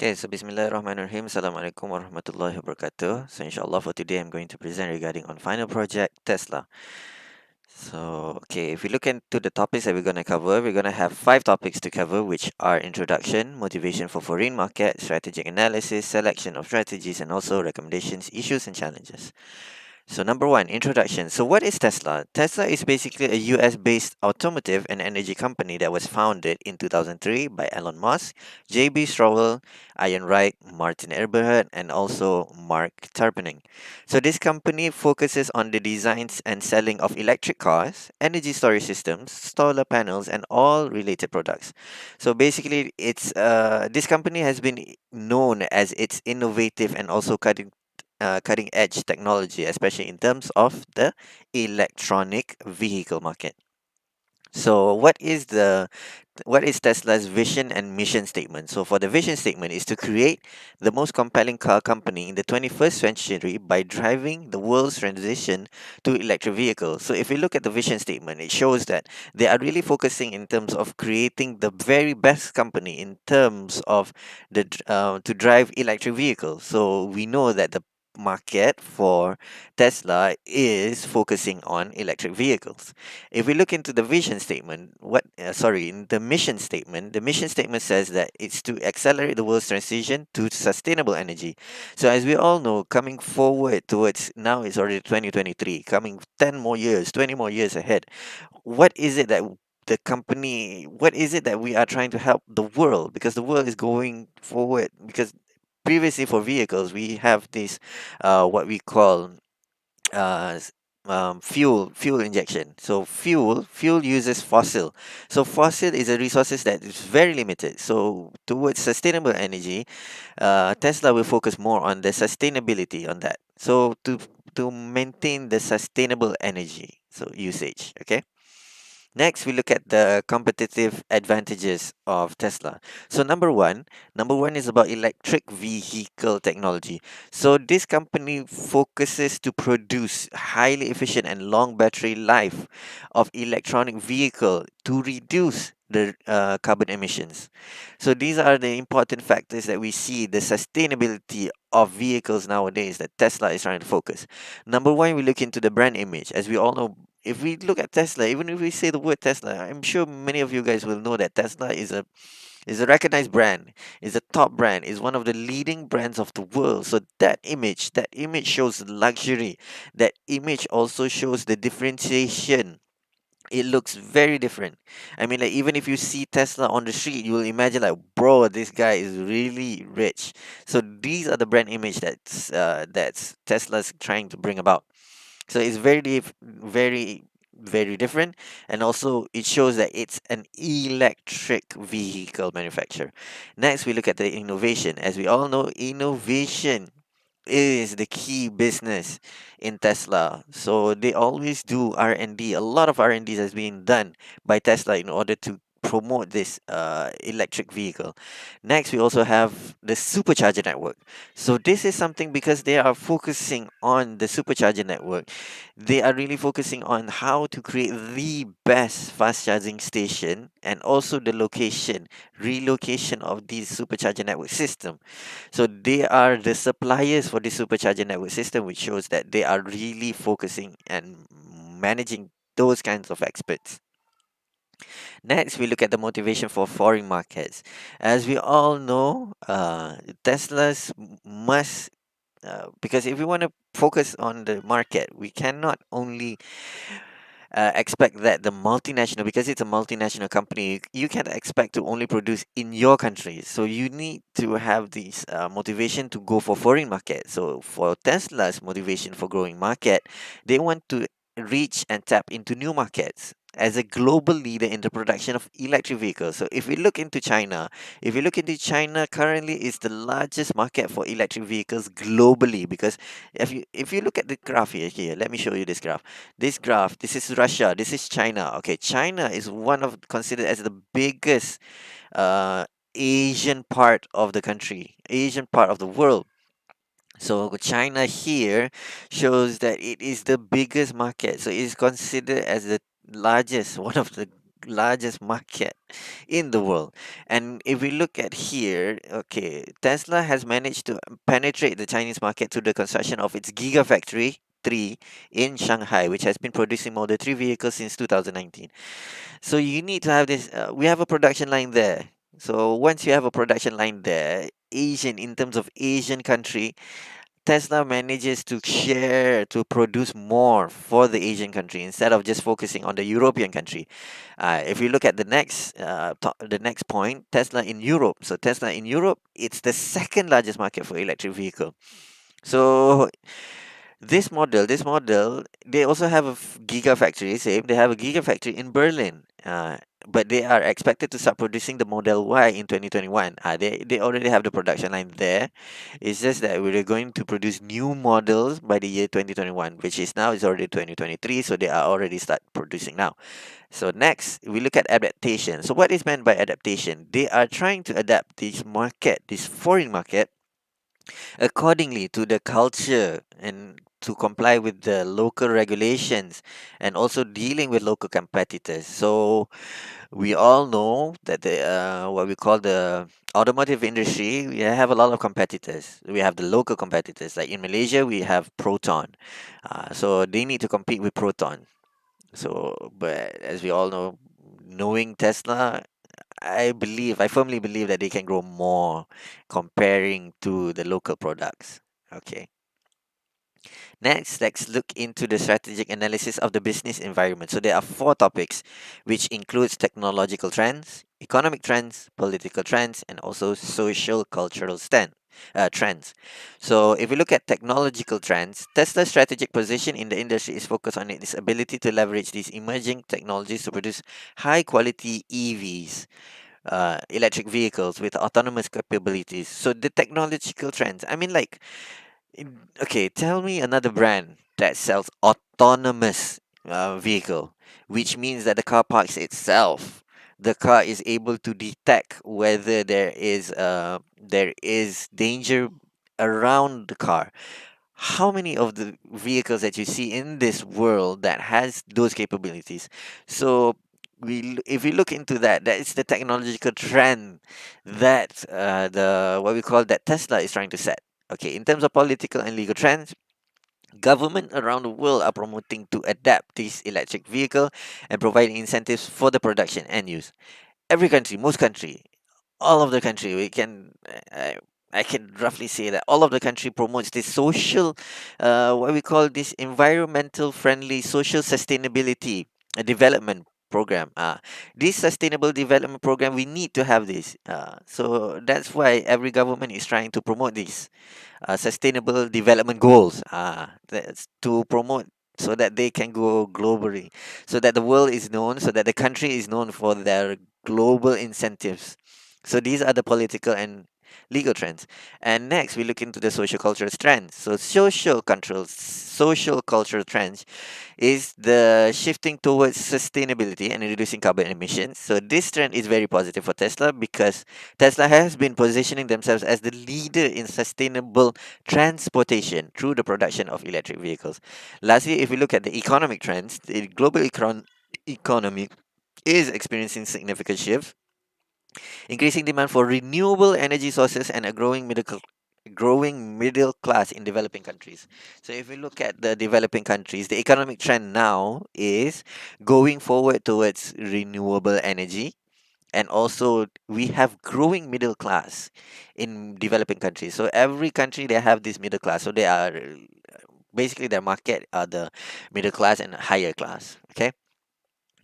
Okay, so Bismillahirrahmanirrahim. Assalamualaikum warahmatullahi wabarakatuh. So inshallah for today I'm going to present regarding on final project Tesla. So okay, if we look into the topics that we're going to cover, we're going to have five topics to cover, which are introduction, motivation for foreign market, strategic analysis, selection of strategies, and also recommendations, issues, and challenges. So, number one, introduction. So, what is Tesla? Tesla is basically a US based automotive and energy company that was founded in 2003 by Elon Musk, J.B. Stroll, Ian Wright, Martin Eberhard, and also Mark Tarpenning. So, this company focuses on the designs and selling of electric cars, energy storage systems, solar panels, and all related products. So, basically, this company has been known as its innovative and also cutting edge technology, especially in terms of the electronic vehicle market. So, what is Tesla's vision and mission statement? So, for the vision statement is to create the most compelling car company in the 21st century by driving the world's transition to electric vehicles. So, if we look at the vision statement, it shows that they are really focusing in terms of creating the very best company in terms of to drive electric vehicles. So, we know that the market for Tesla is focusing on electric vehicles. If we look into the vision statement, in the mission statement says that it's to accelerate the world's transition to sustainable energy. So, as we all know, coming forward towards now, it's already 2023, coming 10 more years, 20 more years ahead. What is it that what is it that we are trying to help the world? Because the world is going forward. Because previously for vehicles, we have this, what we call fuel injection. So fuel uses fossil. So fossil is a resources that is very limited. So towards sustainable energy, Tesla will focus more on the sustainability on that. So to maintain the sustainable energy usage. Okay. Next, we look at the competitive advantages of Tesla. So number one is about electric vehicle technology. So this company focuses to produce highly efficient and long battery life of electronic vehicle to reduce the carbon emissions. So these are the important factors that we see the sustainability of vehicles nowadays that Tesla is trying to focus. Number one, we look into the brand image. As we all know, if we look at Tesla, even if we say the word Tesla, I'm sure many of you guys will know that Tesla is a recognized brand, is a top brand, is one of the leading brands of the world. So that image shows luxury. That image also shows the differentiation. It looks very different. I mean, like even if you see Tesla on the street, you will imagine like, bro, this guy is really rich. So these are the brand image that's Tesla's trying to bring about. So it's very different, and also it shows that it's an electric vehicle manufacturer. Next, we look at the innovation. As we all know, innovation is the key business in Tesla. So they always do R&D. A lot of R&D has been done by Tesla in order to promote this electric vehicle. Next, we also have the supercharger network. So this is something because they are focusing on the supercharger network. They are really focusing on how to create the best fast charging station and also the relocation of this supercharger network system. So they are the suppliers for the supercharger network system, which shows that they are really focusing and managing those kinds of experts. Next, we look at the motivation for foreign markets. As we all know, Teslas must because if we want to focus on the market, we cannot only expect that the multinational, because it's a multinational company, you can't expect to only produce in your country. So you need to have this motivation to go for foreign market. So for Tesla's motivation for growing market, they want to reach and tap into new markets as a global leader in the production of electric vehicles. So if you look into China currently is the largest market for electric vehicles globally, because if you look at the graph here, let me show you this graph. This is Russia, this is China. Okay, China is one of considered as the biggest uh, Asian part of the world. So China here shows that it is the biggest market. So it is considered as the largest, one of the largest market in the world. And if we look at here, okay, Tesla has managed to penetrate the Chinese market through the construction of its Gigafactory 3 in Shanghai, which has been producing Model 3 vehicles since 2019. So you need to have this. We have a production line there. So once you have a production line there, in terms of Asian country, Tesla manages to share to produce more for the Asian country instead of just focusing on the European country. If you look at the next point, Tesla in Europe. So Tesla in Europe, it's the second largest market for electric vehicle. So this model, they also have a gigafactory. Same, they have a gigafactory in Berlin. But they are expected to start producing the Model Y in 2021. They already have the production line there. It's just that we're going to produce new models by the year 2021, which is now is already 2023. So they are already start producing now. So next, we look at adaptation. So what is meant by adaptation? They are trying to adapt this foreign market accordingly to the culture and to comply with the local regulations and also dealing with local competitors. So we all know that the what we call the automotive industry, we have a lot of competitors. We have the local competitors. Like in Malaysia, we have Proton. So they need to compete with Proton. So, but as we all know, knowing Tesla, I firmly believe that they can grow more comparing to the local products. Okay. Next, let's look into the strategic analysis of the business environment. So there are four topics, which includes technological trends, economic trends, political trends, and also social cultural trends. So if we look at technological trends, Tesla's strategic position in the industry is focused on its ability to leverage these emerging technologies to produce high quality EVs, electric vehicles with autonomous capabilities. So the technological trends, I mean, like, okay, tell me another brand that sells autonomous vehicle, which means that the car parks itself, the car is able to detect whether there is danger around the car. How many of the vehicles that you see in this world that has those capabilities? So if we look into that, that is the technological trend that the what we call that Tesla is trying to set. Okay, in terms of political and legal trends, government around the world are promoting to adapt this electric vehicle and providing incentives for the production and use. Every country, most country, all of the country, I can roughly say that all of the country promotes this social, what we call this environmental friendly social sustainability development program. This sustainable development program, we need to have this. So that's why every government is trying to promote this sustainable development goals, that's to promote so that they can go globally, so that the world is known, so that the country is known for their global incentives. So these are the political and legal trends. And next, we look into the social cultural trends. So social cultural trends is the shifting towards sustainability and reducing carbon emissions. So this trend is very positive for Tesla because Tesla has been positioning themselves as the leader in sustainable transportation through the production of electric vehicles. Lastly, if we look at the economic trends, the global economy is experiencing significant shifts, increasing demand for renewable energy sources and a growing middle class in developing countries. So if we look at the developing countries, the economic trend now is going forward towards renewable energy, and also we have growing middle class in developing countries. So every country they have this middle class. So they are basically their market are the middle class and higher class. Okay.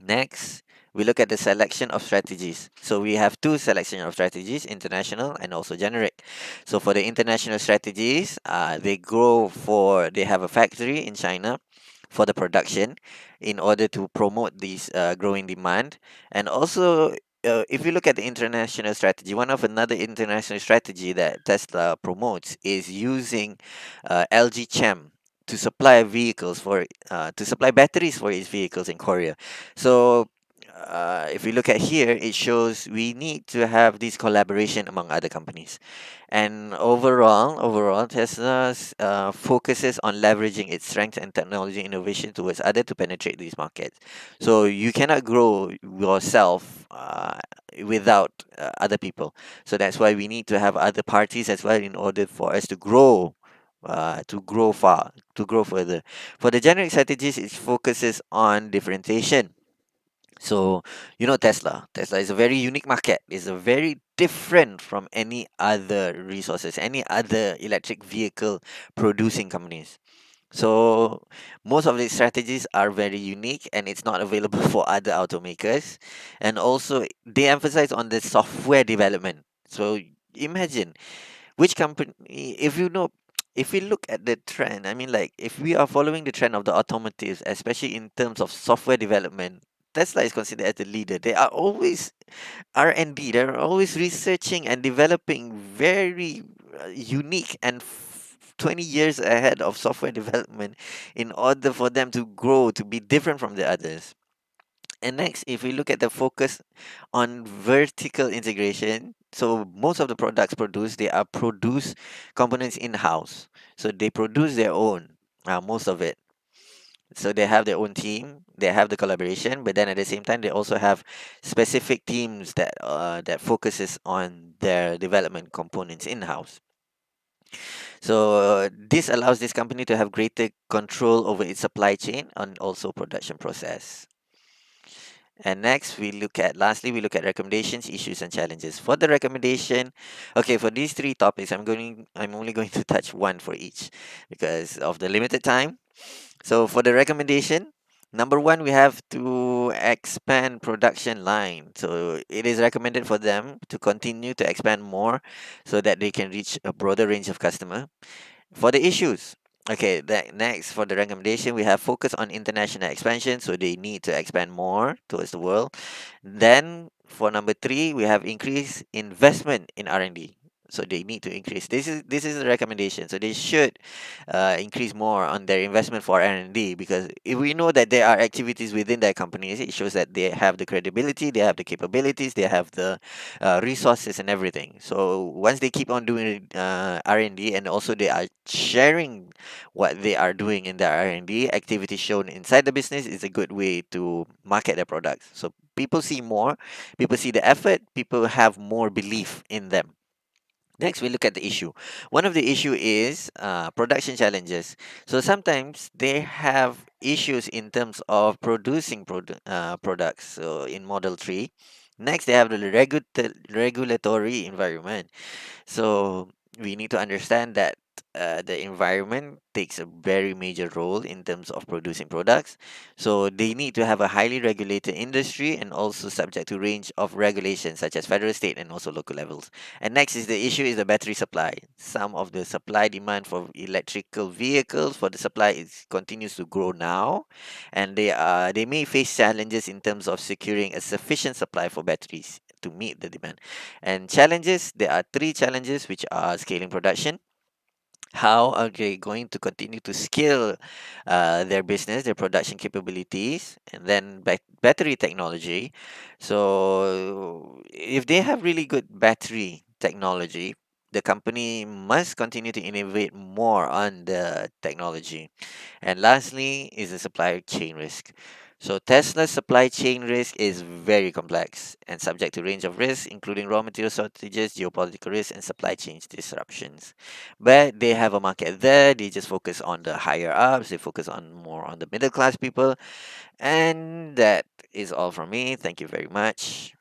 Next, we look at the selection of strategies. So we have two selection of strategies, international and also generic. So for the international strategies, they have a factory in China for the production in order to promote this growing demand. And also, if you look at the international strategy, one of another international strategy that Tesla promotes is using LG Chem to supply batteries for its vehicles in Korea. So if we look at here, it shows we need to have this collaboration among other companies. And overall, Tesla's focuses on leveraging its strength and technology innovation towards other to penetrate these markets. So you cannot grow yourself without other people. So that's why we need to have other parties as well in order for us to grow to grow further. For the generic strategies, it focuses on differentiation. So, Tesla. Tesla is a very unique market. It's a very different from any other resources, any other electric vehicle producing companies. So, most of the strategies are very unique and it's not available for other automakers. And also, they emphasize on the software development. So, imagine which company, if you know, if we look at the trend, I mean, like, if we are following the trend of the automotives, especially in terms of software development, Tesla is considered as the leader. They are always R&D. They're always researching and developing very unique and 20 years ahead of software development in order for them to grow, to be different from the others. And next, if we look at the focus on vertical integration, so most of the products produced, they are produced components in-house. So they produce their own, most of it. So they have their own team, they have the collaboration, but then at the same time, they also have specific teams that focuses on their development components in-house. So this allows this company to have greater control over its supply chain and also production process. And next, lastly, we look at recommendations, issues, and challenges. For the recommendation, okay, for these three topics, I'm only going to touch one for each because of the limited time. So for the recommendation, number one, we have to expand production line. So it is recommended for them to continue to expand more so that they can reach a broader range of customer. For the issues, okay, next for the recommendation, we have focus on international expansion, so they need to expand more towards the world. Then for number three, we have increase investment in R&D. So they need to increase. This is a recommendation. So they should increase more on their investment for R&D because if we know that there are activities within their companies, it shows that they have the credibility, they have the capabilities, they have the resources and everything. So once they keep on doing R&D and also they are sharing what they are doing in their R&D activities shown inside the business is a good way to market their products. So people see more, people see the effort, people have more belief in them. Next, we look at the issue. One of the issue is production challenges. So sometimes they have issues in terms of producing products. So in Model 3. Next, they have the regulatory environment. So we need to understand that the environment takes a very major role in terms of producing products. So they need to have a highly regulated industry and also subject to range of regulations such as federal, state, and also local levels. And next is the issue is the battery supply. Some of the supply demand for electrical vehicles for the supply is continues to grow now, and they may face challenges in terms of securing a sufficient supply for batteries to meet the demand. And challenges, there are three challenges which are scaling production. How are they going to continue to scale their business, their production capabilities, and then battery technology? So, if they have really good battery technology, the company must continue to innovate more on the technology. And lastly is the supply chain risk. So Tesla's supply chain risk is very complex and subject to range of risks, including raw material shortages, geopolitical risks, and supply chain disruptions. But they have a market there. They just focus on the higher ups. They focus on more on the middle class people. And that is all from me. Thank you very much.